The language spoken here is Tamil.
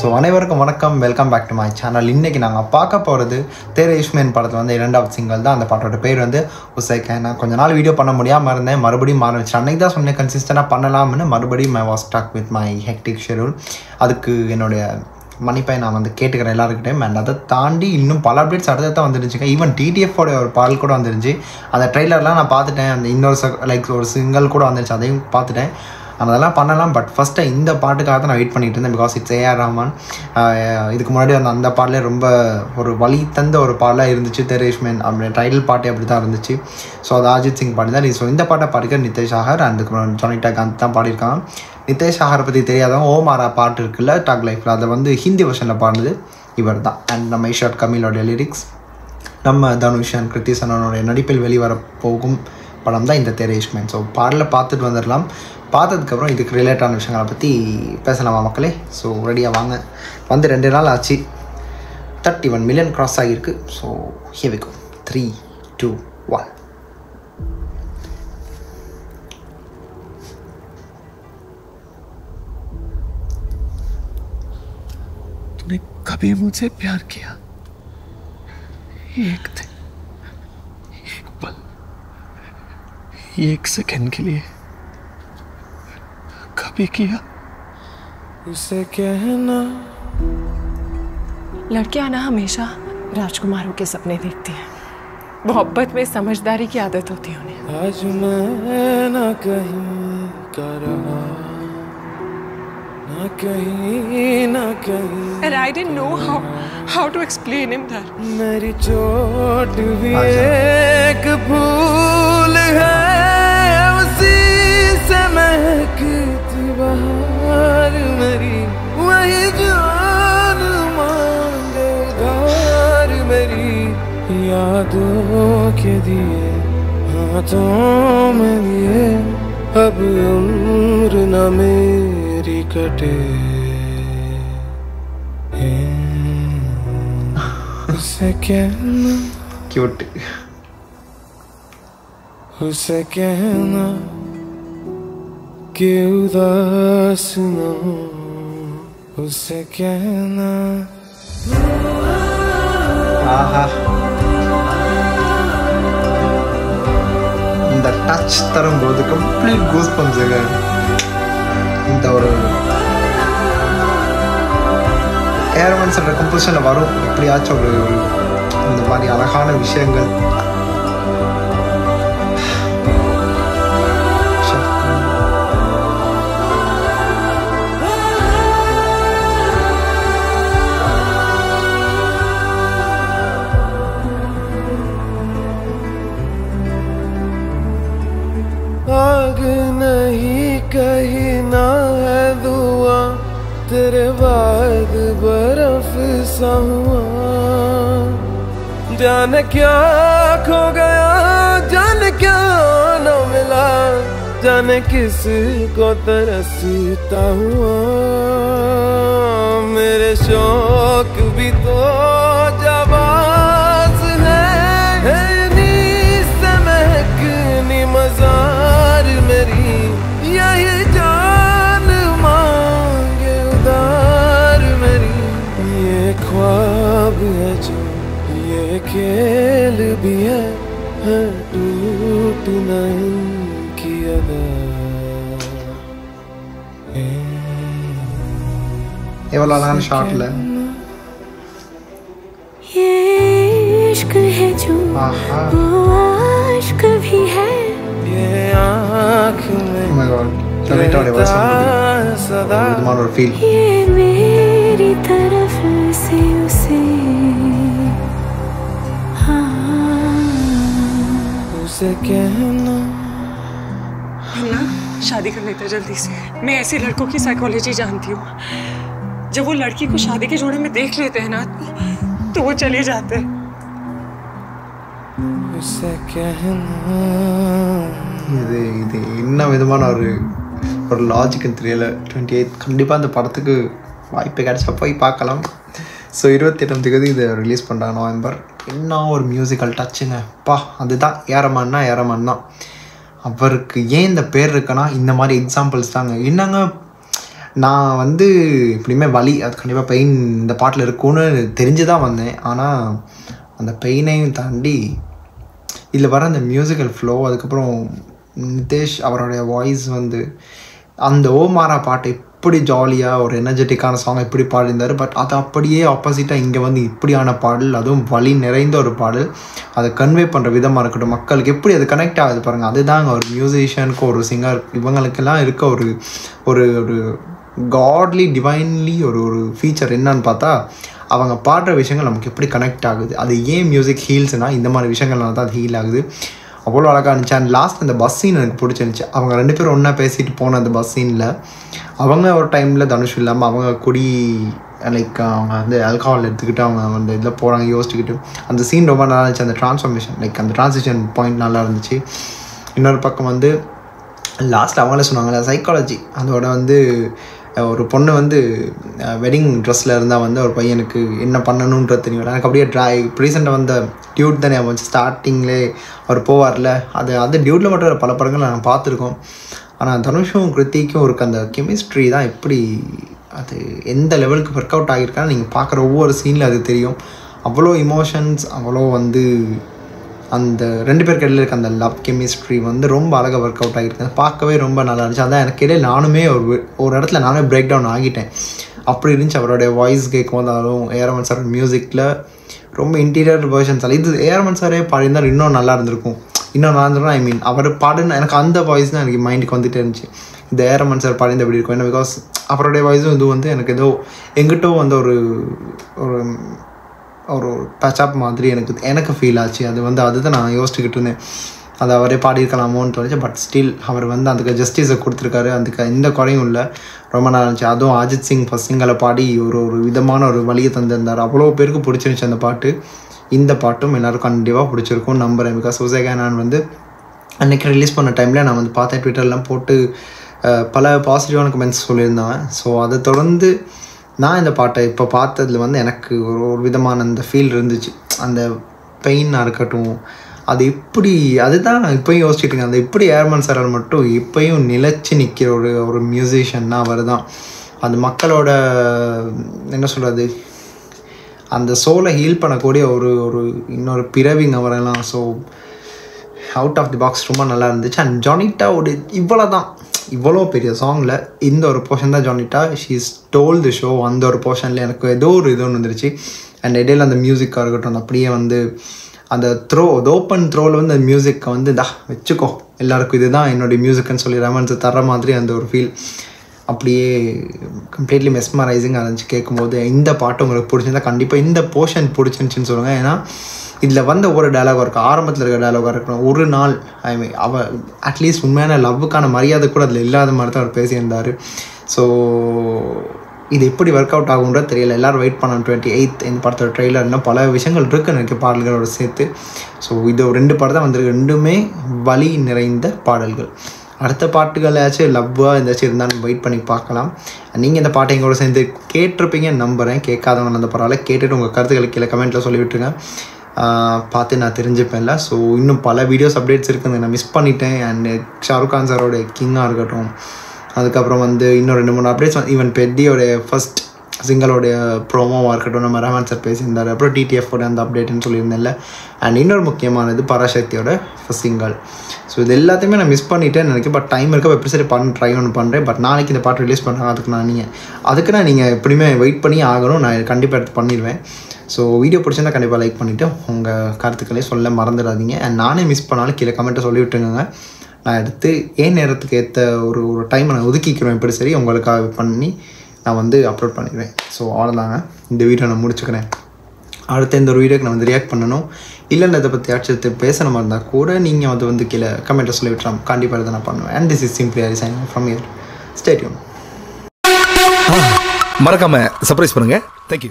ஸோ அனைவருக்கும் வணக்கம், welcome back to my channel. இன்றைக்கி நாங்கள் பார்க்க போகிறது தேரே இஷ்மேன் படத்தில் வந்து 2வது சிங்கிள் தான். அந்த பாட்டோட பேர் வந்து உசை கேனா. கொஞ்ச நாள் வீடியோ பண்ண முடியாமல் இருந்தேன், மறுபடியும் ஆரம்பிச்சு. அன்றைக்கி தான் சொன்னேன் கன்சிஸ்டண்டாக பண்ணலாம்னு. மறுபடியும் my was stuck with my hectic schedule. அதுக்கு என்னுடைய மன்னிப்பை நான் வந்து கேட்டுக்கிறேன் எல்லாருக்கிட்டையும். அண்ட் அதை தாண்டி இன்னும் பல அப்டேட்ஸ் அடுத்த தான் வந்துருச்சுங்க. ஈவன் டிடிஎஃபோட ஒரு பால் கூட வந்துருச்சு. அந்த ட்ரெய்லர்லாம் நான் பார்த்துட்டேன். அந்த இன்னொரு ஒரு சிங்கிள் கூட வந்துருச்சு, அதையும் பார்த்துட்டேன். அதெல்லாம் பண்ணலாம். பட் ஃபஸ்ட்டு இந்த பாட்டுக்காக தான் நான் வெயிட் பண்ணிகிட்டு இருந்தேன். Because it's A R Rahman. இதுக்கு முன்னாடி அந்த பாடலே ரொம்ப ஒரு வழி தந்த ஒரு பாடலாக இருந்துச்சு. தேரே இஷ்மேன் அப்படி டைட்டில் பாட்டே அப்படி தான் இருந்துச்சு. ஸோ அது அஜித் சிங் பாடி தான். ஸோ இந்த பாட்டை பாடிக்க நிதேஷ் சாகர் அண்ட் ஜானி டகாந்த் தான் பாடியிருக்காங்க. நிதேஷ் சாகரை பற்றி தெரியாதவங்க ஓமாரா பாட்டு இருக்குல்ல டாக் லைஃப்பில், அதை வந்து ஹிந்தி வெர்ஷனில் பாடுனது இவர் தான். அண்ட் நம்ம ஈஷாட் கமீலோடைய லிரிக்ஸ், நம்ம தனுஷ் அண்ட் கிருத்திசனோடைய நடிப்பில் வெளிவர போகும் படம் தான் இந்த தேரே இஷ்மேன். ஸோ பாடலை பார்த்துட்டு வந்துடலாம். பார்த்ததுக்கப்புறம் இதுக்கு ரிலேட்டான விஷயங்களை பற்றி பேசலாமா மக்களே? ஸோ ரெடியாக வாங்க. வந்து 2 நாள் ஆச்சு, 31 மில்லியன் கிராஸ் ஆகியிருக்கு. So here we go. 3, 2, 1. तूने कभी मुझसे प्यार किया? एक दिन, एक पल, एक सेकंड के लिए कभी किया? उसे कहना। लड़कियां ना हमेशा राजकुमारों के सपने देखती हैं। मोहब्बत में समझदारी की आदत होती है उन्हें। आज मैं ना कहीं का रहा, ना कहीं And I didn't know how to explain him that. मेरी चोट भी एक भूल है, उसी से महकती बहार मेरी, वही जान मांगे उधार मेरी, यादों के दिए हाथों में लिए, अब उम्र न मेरी कटे। उसे कहना, क्यूट, उसे कहना कि उदास न हो, उसे कहना। ஆஹா, இந்த டச் தரும்போது கம்ப்ளீட் கூஸ் பம்ஸுங்க. இந்த ஒரு ஏர்மன் சொல்கிற கம்போசிஷனில் வரும் எப்படியாச்சும் ஒரு இந்த மாதிரி அழகான விஷயங்கள். आग नहीं कहीं ना है दुआ, तेरे बाद बर्फ सा हुआ, जाने क्या खो गया, जाने क्या न मिला, जाने किस को तरसता हुआ, मेरे शौक भी तो जवाब है नीस से महकनी मजार मेरी, यही जान मांगे उधार मेरी, ये ख्वाब है जो ये खेल भी है टूटना इनकी अदा। எவ்வளோ அழகான ஷார்ட்ல ये इश्क है जो वो आश्क भी है, ये आँख में Oh my God, ஜனேட்டாவுடைய வாய்ஸ் सदा விதமான ஒரு ஃபீல். ये मेरी तरफ से उसे उसे कहना। हम ना शादी कर लेते जल्दी से। मैं ऐसे लड़कों की साइकोलॉजी जानती हूँ। जब वो लड़की को शादी के जोड़े में देख लेते हैं ना तो वो चले जाते हैं। उसे कहना। இது என்ன விதமான ஒரு லாஜிக்குன்னு தெரியல. 28 கண்டிப்பாக அந்த படத்துக்கு வாய்ப்பு கிடைச்சா போய் பார்க்கலாம். ஸோ 28ஆம் தேதி இதை ரிலீஸ் பண்ணுறாங்க நவம்பர். என்ன ஒரு மியூசிக்கல் டச்சுங்க பா. அதுதான் ஏரமான் தான். அவருக்கு ஏன் இந்த பேர் இருக்குன்னா இந்த மாதிரி எக்ஸாம்பிள்ஸ் தாங்க. என்னங்க நான் வந்து எப்படியுமே வலி அது கண்டிப்பாக பெயின் இந்த பாட்டில் இருக்கும்னு தெரிஞ்சு தான் வந்தேன். ஆனால் அந்த பெயினையும் தாண்டி இதில் வர அந்த மியூசிக்கல் ஃப்ளோ, அதுக்கப்புறம் நிதேஷ் அவருடைய வாய்ஸ் வந்து அந்த ஓ மாறா பாட்டு இப்படி ஜாலியாக ஒரு எனர்ஜெட்டிக்கான சாங் எப்படி பாடியிருந்தார். பட் அது அப்படியே ஆப்போசிட்டாக இங்கே வந்து இப்படியான பாடல், அதுவும் வலி நிறைந்த ஒரு பாடல், அதை கன்வே பண்ணுற விதமாக இருக்கட்டும், மக்களுக்கு எப்படி அது கனெக்ட் ஆகுது பாருங்கள். அதுதாங்க ஒரு மியூசிஷியனுக்கு ஒரு சிங்கர் இவங்களுக்கெல்லாம் இருக்க ஒரு ஒரு ஒரு காட்லி டிவைன்லி ஒரு ஃபீச்சர் என்னன்னு பார்த்தா, அவங்க பாடுற விஷயங்கள் நமக்கு எப்படி கனெக்ட் ஆகுது. அது ஏன் மியூசிக் ஹீல்ஸ்னால் இந்த மாதிரி விஷயங்கள்னால தான் அது ஹீல் ஆகுது. அவ்வளோ அழகாக இருந்துச்சு. அண்ட் லாஸ்ட் அந்த பஸ் சீன் எனக்கு பிடிச்சிருந்துச்சு. அவங்க 2 பேரும் ஒன்றா பேசிட்டு போன அந்த பஸ் சீனில் அவங்க ஒரு டைமில் தனுஷ் இல்லாமல் அவங்க குடி லைக் அவங்க வந்து ஆல்கஹால் எடுத்துக்கிட்டு அவங்க அந்த இதில் போகிறாங்க யோசிச்சுக்கிட்டு, அந்த சீன் ரொம்ப நல்லா இருந்துச்சு. அந்த ட்ரான்ஸ்ஃபர்மேஷன் லைக் அந்த ட்ரான்சிஷன் பாயிண்ட் நல்லா இருந்துச்சு. இன்னொரு பக்கம் வந்து லாஸ்ட்டில் அவங்களே சொன்னாங்களே சைக்காலஜி, அதோட வந்து ஒரு பொண்ணு வந்து வெட்டிங் ட்ரெஸ்ஸில் இருந்தால் வந்து ஒரு பையனுக்கு என்ன பண்ணணுன்றது தெரியும். எனக்கு அப்படியே ரீசெண்டாக வந்த டியூட் தானே அவன் ஸ்டார்டிங்லேயே அவர் போவார்ல, அது டியூட்டில் மட்டும் பல படங்கள் நாங்கள் பார்த்துருக்கோம். ஆனால் தனுஷும் கிருத்திக்கும் இருக்க அந்த கெமிஸ்ட்ரி தான் எப்படி அது எந்த லெவலுக்கு ஒர்க் அவுட் ஆகியிருக்கான்னு நீங்கள் பார்க்குற ஒவ்வொரு சீனில் அது தெரியும். அவ்வளோ இமோஷன்ஸ், அவ்வளோ வந்து அந்த 2 பேருக்கு இடையில இருக்க அந்த லவ் கெமிஸ்ட்ரி வந்து ரொம்ப அழகாக ஒர்க் அவுட் ஆகியிருக்கேன். பார்க்கவே ரொம்ப நல்லா இருந்துச்சு. அதான் எனக்கு இடையே நானுமே ஒரு இடத்துல நானே பிரேக் டவுன் ஆகிட்டேன். அப்படி இருந்துச்சு அவருடைய வாய்ஸ் கேட்கும் போதாலும். ஏஆர் சார் மியூசிக்கில் ரொம்ப இன்டீரியர் வேர்ஷன்ஸ் அல்ல, இது ஏஆர் சாரே பாடியிருந்தால் இன்னும் நல்லா இருந்திருக்கும். இன்னும் நல்லா இருந்திருக்கும். ஐ மீன் அவர் பாடுன்னு எனக்கு அந்த வாய்ஸ் தான் எனக்கு மைண்டுக்கு வந்துகிட்டே இருந்துச்சு. இந்த ஏஆர் சார் பாடிந்து எப்படி இருக்கும். ஏன்னா பிகாஸ் அவருடைய வாய்ஸும் இது வந்து எனக்கு ஏதோ எங்கிட்டோ வந்து ஒரு ஒரு டச்அப் மாதிரி எனக்கு ஃபீல் ஆச்சு. அது வந்து அதுதான் நான் யோசிச்சுக்கிட்டு இருந்தேன், அதை அவரே பாடியிருக்கலாமோன்னு தோணுச்சு. பட் ஸ்டில் அவர் வந்து அதுக்கு ஜஸ்டிஸை கொடுத்துருக்காரு, அதுக்கு எந்த குறையும் இல்லை. ரொம்ப நல்லா இருந்துச்சு. அதுவும் அஜித் சிங் ஃபஸ்ட் சிங்கில் பாடி ஒரு விதமான ஒரு வழியை தந்திருந்தார். அவ்வளோ பேருக்கு பிடிச்சிருந்துச்சு அந்த பாட்டு. இந்த பாட்டும் எல்லோரும் கண்டிப்பாக பிடிச்சிருக்கும் நம்புகிறேன். பிகாஸ் உசை நான் வந்து அன்றைக்கி ரிலீஸ் பண்ண டைமில் நான் வந்து பார்த்தேன், ட்விட்டர்லாம் போட்டு பல பாசிட்டிவான கமெண்ட்ஸ் சொல்லியிருந்தாங்க. ஸோ அதை தொடர்ந்து நான் இந்த பாட்டை இப்போ பார்த்ததில் வந்து எனக்கு ஒரு விதமான அந்த ஃபீல் இருந்துச்சு. அந்த பெயினாக இருக்கட்டும், அது இப்படி அதுதான் நான் இப்போயும் யோசிச்சுட்டு அந்த இப்படி ஏர்மன் சார் மட்டும் இப்போயும் நிலச்சி நிற்கிற ஒரு மியூசிஷியன்னா அவர் தான். அந்த மக்களோட என்ன சொல்கிறது, அந்த சோலை ஹீல் பண்ணக்கூடிய ஒரு இன்னொரு பிறவிங்க அவரெல்லாம். So out of the box ரொம்ப நல்லா இருந்துச்சு. அண்ட் ஜானிட்டாவோட இவ்வளோ பெரிய சாங்கில் இந்த ஒரு போர்ஷன் தான் ஜானிட்டா ஷீ ஸ்டோல் தி ஷோ. அந்த ஒரு போர்ஷனில் எனக்கு ஏதோ இது ஒன்று வந்துருச்சு. அண்ட் இடையில அந்த மியூசிக்காக இருக்கட்டும், அந்த அப்படியே வந்து அந்த ஓப்பன் த்ரோவில் வந்து அந்த மியூசிக்கை வந்து வச்சுக்கோ எல்லாருக்கும் இதுதான் என்னுடைய மியூசிக்குன்னு சொல்லி ரெமன்ஸ் தர மாதிரி அந்த ஒரு ஃபீல் அப்படியே கம்ப்ளீட்லி மெஸ்மரைசிங்காக இருந்துச்சு கேட்கும்போது. இந்த பாட்டு உங்களுக்கு பிடிச்சிருந்தா கண்டிப்பாக இந்த போர்ஷன் பிடிச்சிருந்துச்சின்னு சொல்லுங்கள். ஏன்னா இதில் வந்த ஒரு டயலாகாக இருக்கும், ஆரம்பத்தில் இருக்க டயலாகாக இருக்கணும். ஒரு நாள் ஐ மீன் அட்லீஸ்ட் உண்மையான லவ்வுக்கான மரியாதை கூட அதில் இல்லாத மாதிரி தான் அவர் பேசியிருந்தார். ஸோ இது எப்படி ஒர்க் அவுட் ஆகுன்றது தெரியல. எல்லோரும் வெயிட் பண்ண 28th இந்த படத்தோட ட்ரெய்லர் இன்னும் பல விஷயங்கள் இருக்குது எனக்கு பாடல்களோட சேர்த்து. ஸோ இது 2 பாட்டு தான் வந்திருக்கு, 2மே வலி நிறைந்த பாடல்கள். அடுத்த பாட்டுகளாச்சும் லவ்வாக எந்தாச்சும் இருந்தாலும் வெயிட் பண்ணி பார்க்கலாம். நீங்கள் இந்த பாட்டை எங்களோட சேர்ந்து கேட்டிருப்பீங்கன்னு நம்புகிறேன். கேட்காதவங்க அந்த பரவாயில்ல, கேட்டுட்டு உங்கள் கருத்துக்களை கீழே கமெண்ட்டில் சொல்லிவிட்டுருங்க, பார்த்து நான் தெரிஞ்சுப்பேன்ல. ஸோ இன்னும் பல வீடியோஸ் அப்டேட்ஸ் இருக்குது, நான் மிஸ் பண்ணிட்டேன். அண்ட் ஷாருக் கான் சாரோட கிங்காக இருக்கட்டும், அதுக்கப்புறம் வந்து இன்னும் 2-3 அப்டேட்ஸ் ஈவன் பெட்டியோடைய ஃபர்ஸ்ட் சிங்கிளோடைய ப்ரோமோவாக இருக்கட்டும், நம்ம ரஹ்மான் சார் பேசியிருந்தார். அப்புறம் டிடிஎஃபோட அந்த அப்டேட்டுன்னு சொல்லியிருந்தேன்ல. அண்ட் இன்னொரு முக்கியமானது பராசக்தியோட ஃபர்ஸ்ட் சிங்கிள். ஸோ இது எல்லாத்தையுமே நான் மிஸ் பண்ணிட்டேன்னு நினைக்கிறேன். பட் டைம் இருக்க எப்படி சரி ட்ரை ஒன்று பண்ணுறேன். பட் நாளைக்கு இந்த பாட்டு ரிலீஸ் பண்ணுறாங்க, அதுக்கு நான் நீங்கள் எப்படியுமே வெயிட் பண்ணி ஆகணும். நான் கண்டிப்பாக எடுத்து பண்ணிடுவேன். ஸோ வீடியோ பிடிச்சிருந்தா கண்டிப்பாக லைக் பண்ணிவிட்டு உங்கள் கருத்துக்களே சொல்ல மறந்துடாதீங்க. அண்ட் நானே மிஸ் பண்ணாலும் கீழே கமெண்ட்டை சொல்லி விட்டுருங்க. நான் எடுத்து நேரத்துக்கு ஏற்ற ஒரு டைமை நான் ஒதுக்கிக்கிறேன். இப்படி சரி உங்களுக்காக பண்ணி நான் வந்து அப்லோட் பண்ணிடுவேன். ஸோ அவ்வளோதாங்க, இந்த வீடியோ நான் முடிச்சுக்கிறேன். அடுத்த இந்த ஒரு வீடியோக்கு நான் வந்து ரியாக்ட் பண்ணணும் இல்லைன்னு இதை பற்றி ஆட்சி பேசுகிற மாதிரி இருந்தால் கூட நீங்கள் வந்து கீழே கமெண்ட்டை சொல்லி விட்டுலாம். கண்டிப்பாக இதை நான் பண்ணுவேன். And this is simply Hari signing from here. Stay tune. மறக்காமல் சர்ப்ரைஸ் பண்ணுங்கள். தேங்க்யூ.